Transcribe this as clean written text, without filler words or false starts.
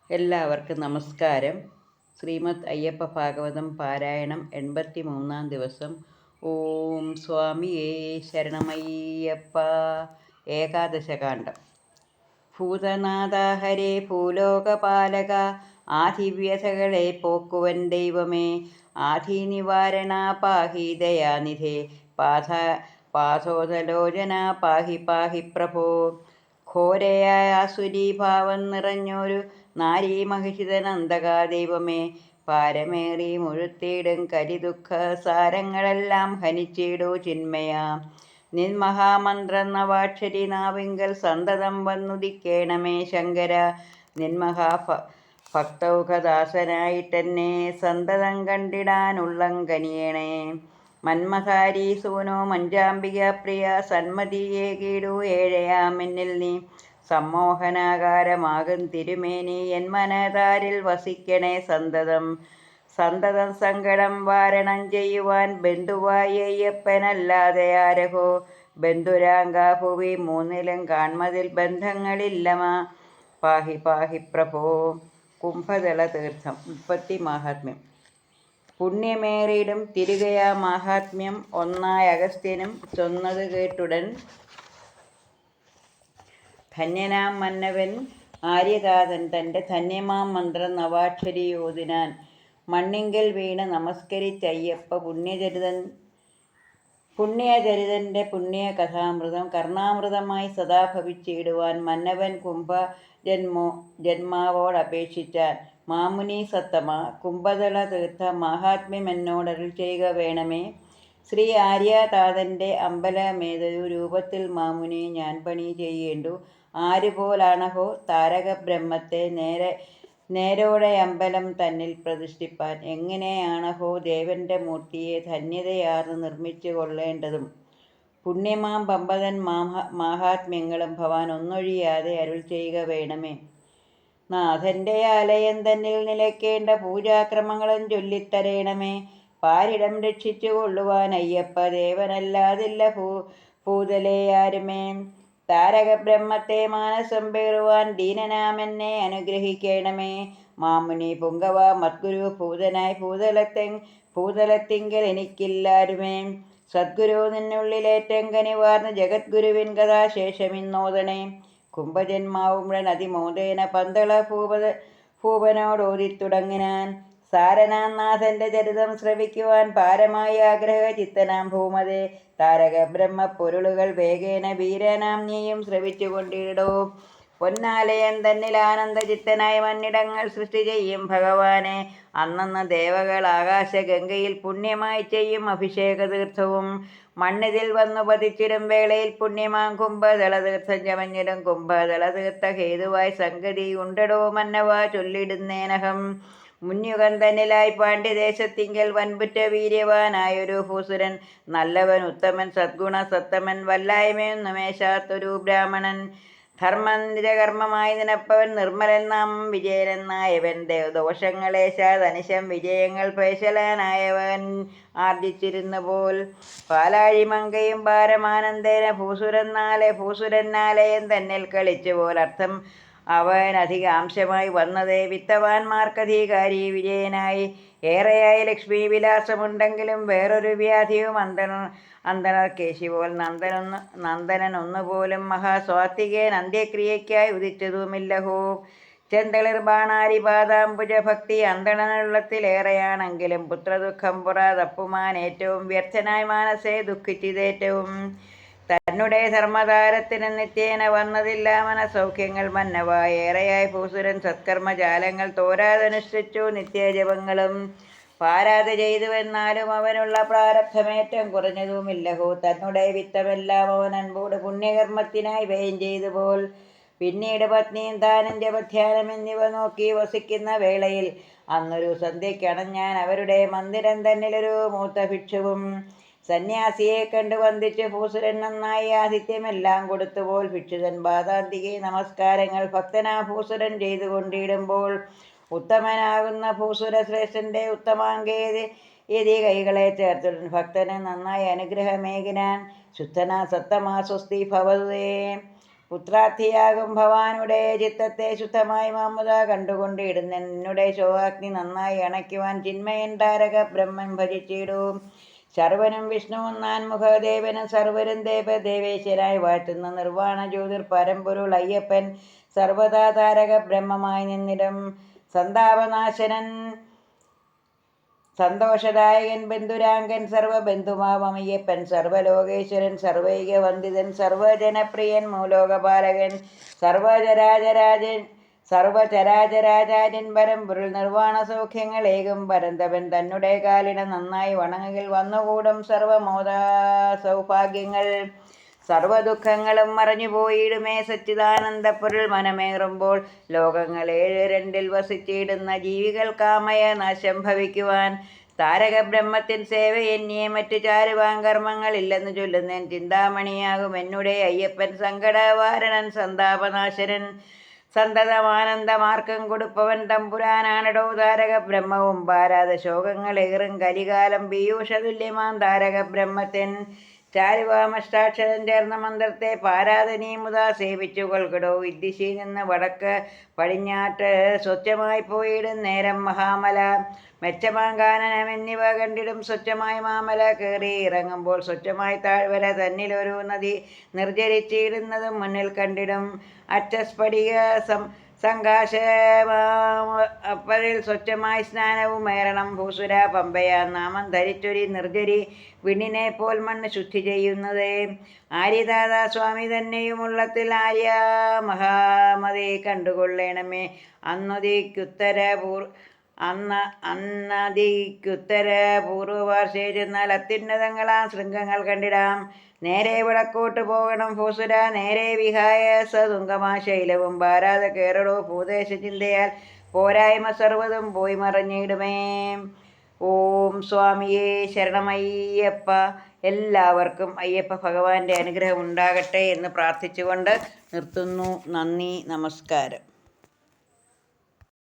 എല്ലാവർക്കും നമസ്കാരം. ശ്രീമദ് അയ്യപ്പ ഭാഗവതം പാരായണം 83-ാം ദിവസം. ഓം സ്വാമിയേ ശരണമയ്യപ്പ. ഏകാദശകാന്ഡം. ഭൂതനാഥ ഹരേ ഭൂലോകപാലക, ആധിവ്യഥകളെ പോക്കുവൻ ദൈവമേ, ആധിനിവാരണ പാഹി ദയാനിധേ, പാഥോദലോചന പാഹി പാഹി പ്രഭോ. ഘോരയായ ആസുരീഭാവം നിറഞ്ഞൊരു നാരീമഹിഷിതനന്തക ദൈവമേ, പാരമേറി മുഴുത്തിയിടും കരിദുഃഖ സാരങ്ങളെല്ലാം ഹനിച്ചിടൂ ചിന്മയ. നിൻ മഹാമന്ത്രം നവാക്ഷരി നാവിങ്കൽ സന്തതം വന്നുദിക്കേണമേ ശങ്കര. നിൻ ഭക്തൗഘദാസനായിട്ടെന്നെ സന്തതം കണ്ടിടാനുള്ളം കനിയണേ. മന്മഥാരി സൂനോ മഞ്ചാംബിക പ്രിയ, സന്മതിയെ കീടു ഏഴയാമെന്നിൽ നീ. സമ്മോഹനാകാരമാകും തിരുമേനി എൻ മനതാരിൽ വസിക്കണേ സന്തതം. സന്തതം സങ്കടം വാരണം ചെയ്യുവാൻ ബന്ധുവായി അയ്യപ്പനല്ലാതെ ആരഹോ. ബന്ധുരാങ്കാഭുവി മൂന്നിലും കാൺമതിൽ ബന്ധങ്ങളില്ലമ, പാഹി പാഹി പ്രഭോ. കുംഭദള തീർത്ഥം. ഉൽപ്പത്തി മാഹാത്മ്യം. പുണ്യമേറിയിടും തിരുകയാ മാഹാത്മ്യം ഒന്നായ അഗസ്ത്യനും ചൊന്നത് കേട്ടുടൻ ധന്യനാം മന്നവൻ ആര്യതാതൻ തൻ്റെ ധന്യമാം മന്ത്രം നവാക്ഷരിയോതിനാൻ. മണ്ണിങ്കൽ വീണ് നമസ്കരിച്ചയ്യപ്പ പുണ്യചരിതൻ്റെ പുണ്യകഥാമൃതം കർണാമൃതമായി സദാ ഭവിച്ചിടുവാൻ മന്നവൻ ജന്മാവോടപേക്ഷിച്ചാൻ. മാമുനി സത്തമ, കുംഭദള തീർത്ഥ മാഹാത്മ്യമെന്നോടരുൾ ചെയ്യുക വേണമേ. ശ്രീ ആര്യതാതൻ്റെ അമ്പലമേതൊരു രൂപത്തിൽ മാമുനി ഞാൻ പണി ചെയ്യേണ്ടു. ആരുപോലാണഹോ താരകബ്രഹ്മത്തെ നേരോടെ അമ്പലം തന്നിൽ പ്രതിഷ്ഠിപ്പാൻ. എങ്ങനെയാണഹോ ദേവന്റെ മൂർത്തിയെ ധന്യതയാർന്ന് നിർമ്മിച്ചു കൊള്ളേണ്ടതും. പുണ്യമാം പമ്പതൻ മാഹാത്മ്യങ്ങളും ഭവാൻ ഒന്നൊഴിയാതെ അരുൾ ചെയ്യുക വേണമേ. നാഥന്റെ ആലയം തന്നിൽ നിലയ്ക്കേണ്ട പൂജാക്രമങ്ങളും ചൊല്ലിത്തരേണമേ. പാരിടം രക്ഷിച്ചു കൊള്ളുവാൻ അയ്യപ്പ ദേവനല്ലാതില്ല ഭൂതലേ ആരുമേ. താരകബ്രഹ്മത്തെ മാനസം പേറുവാൻ ദീനനാമെന്നെ അനുഗ്രഹിക്കണമേ. മാമുനി പുങ്കവ മദ്ഗുരു ഭൂതനായി ഭൂതലത്തിങ്കൽ എനിക്കില്ലാരുമേ. സദ്ഗുരു നിന്നുള്ളിലേറ്റം കനിവാർന്ന് ജഗദ്ഗുരുവിൻ കഥാശേഷമിന്നോദണേ. കുംഭജന്മാവുമുടൻ അതിമോദേന പന്തള ഭൂപനോടോതിത്തുടങ്ങിനാൻ. സാരനാം നാഥന്റെ ചരിതം ശ്രവിക്കുവാൻ പാരമായ ആഗ്രഹ ചിത്തനാം ഭൂമതേ. താരക ബ്രഹ്മപ്പൊരുളുകൾ വേഗേന വീരനാം നീയും ശ്രവിച്ചു കൊണ്ടിടോ. പൊന്നാലയം തന്നിൽ ആനന്ദചിത്തനായി മന്നിടങ്ങൾ സൃഷ്ടി ചെയ്യും ഭഗവാനെ. അന്നന്ന് ദേവകൾ ആകാശഗംഗയിൽ പുണ്യമായി ചെയ്യും അഭിഷേക തീർത്ഥവും. മണ്ണിതിൽ വന്നു പതിച്ചിടും വേളയിൽ പുണ്യമാം കുംഭദളതീർത്ഥം ചമഞ്ഞിടും. കുംഭദളതീർത്ഥ ഹേതുവായി സംഗതി ഉണ്ടടോ മന്നവ ചൊല്ലിടുന്നേനഹം. മുന്യുഗം തന്നിലായി പാണ്ഡ്യദേശത്തിങ്കൽ വൻപുറ്റ വീര്യവാനായൊരു ഭൂസുരൻ. നല്ലവൻ ഉത്തമൻ സദ്ഗുണ സത്തമൻ വല്ലായ്മയൊന്നുമേശാത്തൊരു ബ്രാഹ്മണൻ. ധർമ്മനിരകർമ്മമായി നിനപ്പവൻ നിർമ്മലൻ നാമം വിജയനെന്നായവൻ. ദോഷങ്ങളേശാതനിശം വിജയങ്ങൾ പേശലാനായവൻ ആർജിച്ചിരുന്ന പോൽ. പാലാഴിമങ്കയും പാരമാനന്ദേന ഭൂസുരനാലയം തന്നിൽ കളിച്ചു പോൽ. അർത്ഥം അവൻ അധികാംശമായി വന്നതേ വിത്തവാന്മാർക്കധികാരി വിജയനായി. ഏറെയായി ലക്ഷ്മി വിലാസമുണ്ടെങ്കിലും വേറൊരു വ്യാധിയും അന്തണർക്കേശി പോൽ. നന്ദനൻ ഒന്നുപോലും മഹാസ്വാത്വികൻ അന്ത്യക്രിയയ്ക്കായി ഉദിച്ചതുമില്ലഹോ. ചെന്തളിർ ബാണാരിപാദാംബുജ ഭക്തി അന്തണനുള്ളത്തിലേറെയാണെങ്കിലും പുത്രദുഃഖം പുറതപ്പുമാൻ ഏറ്റവും വ്യർത്ഥനായി മാനസേ ദുഃഖിച്ചിതേറ്റവും. തന്നുടെ ധർമ്മതാരത്തിന് നിത്യേന വന്നതില്ല മനസൗഖ്യങ്ങൾ മന്നവ. ഏറെയായി ഭൂസുരൻ സത്കർമ്മജാലങ്ങൾ തോരാതനുഷ്ഠിച്ചു നിത്യജപങ്ങളും. പാരാതെ ചെയ്തുവെന്നാലും അവനുള്ള പ്രാരബ്ധമേറ്റം കുറഞ്ഞതുമില്ലഹോ. തന്നുടെ വിത്തമെല്ലാം അവൻ അൻപോട് പുണ്യകർമ്മത്തിനായി വ്യയം ചെയ്തു പോൽ. പിന്നീട് പത്നിയും താനും ജപധ്യാനം എന്നിവ നോക്കി വസിക്കുന്ന വേളയിൽ അന്നൊരു സന്ധ്യയ്ക്കണഞ്ഞാൻ അവരുടെ മന്ദിരം തന്നിലൊരു മൂത്ത ഭിക്ഷുവും. സന്യാസിയെ കണ്ടു വന്ദിച്ച് ഭൂസുരൻ നന്നായി ആതിഥ്യമെല്ലാം കൊടുത്തുപോൽ. ഭിക്ഷുതൻ പാദാന്തികെ നമസ്കാരങ്ങൾ ഭക്തനാ ഭൂസുരൻ ചെയ്തുകൊണ്ടിടുമ്പോൾ ഉത്തമനാകുന്ന ഭൂസുരശ്രേഷ്ഠന്റെ ഉത്തമാംഗേതി കൈകളെ ചേർത്തുടൻ ഭക്തന് നന്നായി അനുഗ്രഹമേകിനാൻ. ശുദ്ധനാ സത്തമാ സ്വസ്തി ഭവതുതേ. പുത്രാർത്ഥിയാകും ഭവാനുടെ ചിത്തത്തെ ശുദ്ധമായി മാമുത കണ്ടുകൊണ്ടിടുന്ന എന്നുടെ ശോകാഗ്നി നന്നായി അണയ്ക്കുവാൻ ചിന്മയൻ താരക ബ്രഹ്മൻ ഭജിച്ചിടും. ശർവനും വിഷ്ണുവും നാൻമുഖദേവനും സർവരും ദേവേശ്വരായി വാഴ്ത്തുന്ന നിർവാണ ജ്യോതിർ പരമ്പൊരുൾ അയ്യപ്പൻ സർവതാ താരക ബ്രഹ്മമായി നിന്നിടും. സന്താപനാശനൻ സന്തോഷദായകൻ ബന്ധുരാങ്കൻ സർവബന്ധുമാമയ്യപ്പൻ സർവലോകേശ്വരൻ സർവൈകവന്ദിതൻ സർവജനപ്രിയൻ മൂലോകപാലകൻ സർവചരാചരാചാര്യൻ പരമ്പൊരുൾ നിർവാണ സൗഖ്യങ്ങളേകും പരന്തപൻ തന്നുടെ കാലിട നന്നായി വണങ്ങുകിൽ വന്നുകൂടും സർവമോദ സൗഭാഗ്യങ്ങൾ. സർവദുഃഖങ്ങളും മറഞ്ഞുപോയിടുമേ സച്ചിദാനന്ദപ്പൊരുൾ മനമേറുമ്പോൾ. ലോകങ്ങൾ 7 വസിച്ചിടുന്ന ജീവികൾക്കാമയ നാശം ഭവിക്കുവാൻ താരക ബ്രഹ്മത്തിൻ സേവയെന്നിയെ മറ്റു ചാരുവാൻ കർമ്മങ്ങളില്ലെന്ന് ചൊല്ലുന്നേൻ. ചിന്താമണിയാകും എന്നുടെ അയ്യപ്പൻ സങ്കടവാരണൻ സന്താപനാശനൻ സന്തതമാനന്ദമാർക്കം കൊടുപ്പവൻ തമ്പുരാനാണടോ താരക ബ്രഹ്മവും. ഭാരാത ശോകങ്ങളേറും കലികാലം പീയൂഷതുല്യമാം താരക ബ്രഹ്മത്തിൻ ചാരുവാമഷ്ടാക്ഷരം ചേർന്ന മന്ത്രത്തെ പാരാതനീ മുതാ സേവിച്ചു കൊൽകടോ. വിദ്ദിശി നിന്ന് വടക്ക് പടിഞ്ഞാട്ട് സ്വച്ഛമായി പോയിടും നേരം മഹാമല മെച്ചമാങ്കാനനം എന്നിവ കണ്ടിടും. സ്വച്ഛമായി മാമല കയറി ഇറങ്ങുമ്പോൾ സ്വച്ഛമായി താഴ്വര തന്നിലൊരു നദി നിർജ്ജരിച്ചിടുന്നതും മുന്നിൽ കണ്ടിടും. അച്ചസ്ഫടിക സംഘാശപ്പതിൽ സ്വച്ഛമായി സ്നാനവും ഏറണം. ഭൂസുര പമ്പയാ നാമം ധരിച്ചൊരി നിർജ്ജരി വിണ്ണിനെ പോൽ മണ്ണ് ശുദ്ധി ചെയ്യുന്നത്. ആര്യദാതാ സ്വാമി തന്നെയുമുള്ളത്തിൽ ആര്യ മഹാമതി കണ്ടുകൊള്ളണമേ. അന്നതിക്കുത്തര പൂർവപാർശ്വേ ചെന്നാൽ അത്യുന്നതങ്ങളാം ശൃംഗങ്ങൾ കണ്ടിടാം. നേരെ വടക്കോട്ട് പോകണം ഭൂസുര നേരെ വിഹായ സതുംഗമാ ശൈലവും. ഭാരാത കേരളോ ഭൂദേശ ചിന്തയാൽ പോരായ്മ സർവ്വതും പോയി മറഞ്ഞിടുമേ. ഓം സ്വാമിയേ ശരണമയ്യപ്പ. എല്ലാവർക്കും അയ്യപ്പ ഭഗവാന്റെ അനുഗ്രഹം ഉണ്ടാകട്ടെ എന്ന് പ്രാർത്ഥിച്ചുകൊണ്ട് നിർത്തുന്നു. നന്ദി, നമസ്കാരം.